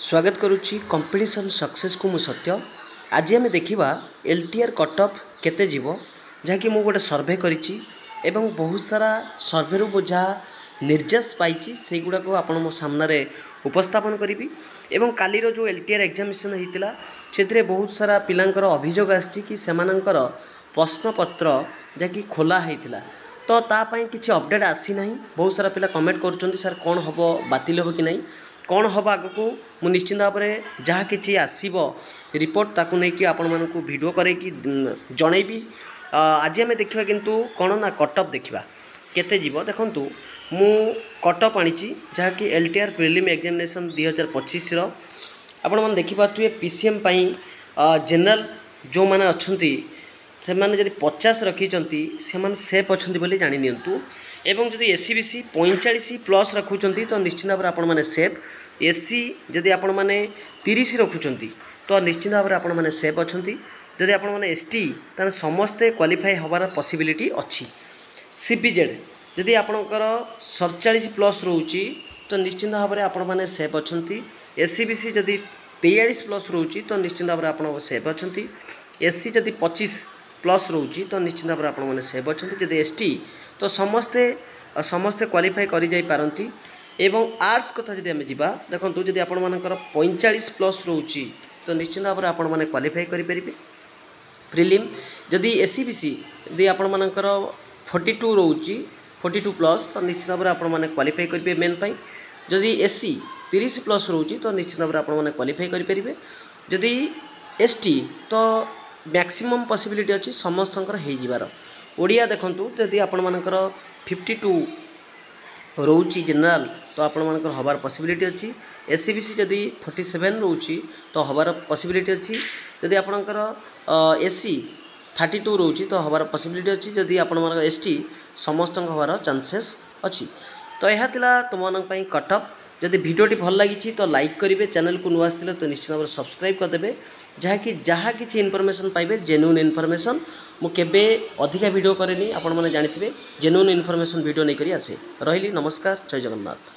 स्वागत करुच्ची competition success को मु सत्य। आज आम देखा एलटीआर कट ऑफ केते जीव जहाँकि मु गोटे सर्वे करिछि एवं बहुत सारा सर्वे रु जहाँ निर्देश पाई से गुड़ा को आपण मो सामने उपस्थापन करी एवं काली जो एलटीआर एग्जामिनेशन होता से बहुत सारा पिलांकर अभियोग आछि कि सेमानंकर प्रश्नपत्र जहाँकि खोला होता तो तापाई किसी अपडेट आसी ना। बहुत सारा पिला कमेंट कर सर कौन हम बातिल हो कि नहीं कौन हम आग को मु निश्चिंत भाव में जहाँ कि आसब रिपोर्ट ताकू नहीं कि आपण मानक वीडियो करके जनइबी। आज आम देखा किंतु कौन ना कटअप देखा केते जीव देखूँ मु कटअप आनी जहाँ कि एलटीआर प्रिलिम एग्जामिनेशन 2025 आपण मैंने देखिपे पीसीएम जनरल जो मैंने अच्छा से मैंने जब 50 रखिंट से सेफ अच्छा बोली जानी नियंतु एवं जदि एससीबीसी 45+ रखुंट तो निश्चित भाव में आपण मैंने सेफ एससी जदि आपण मैंने 30 रखुंट तो निश्चित भाव में आपण मैंने सेफ अच्छा जदि आपण मैंने एसटी ताने समस्ते क्वालिफाई हबार पॉसिबिलिटी अच्छी। सीपीजेड जदि आपणकर 47+ रोची तो निश्चित भाव में आपण मैंने सेफ अच्छा। एससीबीसी जदि 43+ रोची तो निश्चित भाव में आपण सेफ अच्छा। एससी जदि 25+ रोची तो निश्चित भाव में आपण मैंने सेफ अच्छा। जदि एसटी तो समस्ते क्वालिफाई करि जाई पारंती। एवं आर्ट्स कथा जदि आम जा देखूँ जदि आपण मानकर 45+ रोची तो निश्चित भाव में आपण मैंने क्वालिफाई करेंगे प्रिलिम। जदि एससीबीसी यदि आपण मानकर 42 रोची 42+ तो निश्चित भाव में आपण मैंने क्वालिफाई करेंगे मेन पाई। जदि एससी 30+ रोची तो निश्चित भाव में आपण मैंने क्वालिफाई करेंगे। जदि एसटी तो मैक्सिमम पॉसिबिलिटी अच्छी समस्तंकर हो जिबार। ओडिया देखूँ जदि आपण मानकर 52 रोची जनरल तो आपण मानकर हबार पॉसिबिलिटी अच्छी। एससीबीसी जदि 47 रोची तो हबार पॉसिबिलिटी अच्छी। जदि आपणकर एससी 32 रोची तो हबार पॉसिबिलिटी अच्छी। जदि आपण मानकर एसटी समस्त हबार चांसेस अच्छी। तो यह थिला तुम मानन कटअप। जदि वीडियोटी भल लगी तो लाइक करेंगे, चैनल को नुआ आसते तो निश्चित भाव में सब्सक्राइब करदे जहाँ कि इनफॉरमेशन पाइबे जेन्युइन इनफॉरमेशन। मुझे अधिका वीडियो करेनी आपण मैंने जानी जेन्युइन इनफॉरमेशन वीडियो नहीं करी आसे। रही नमस्कार, जय जगन्नाथ।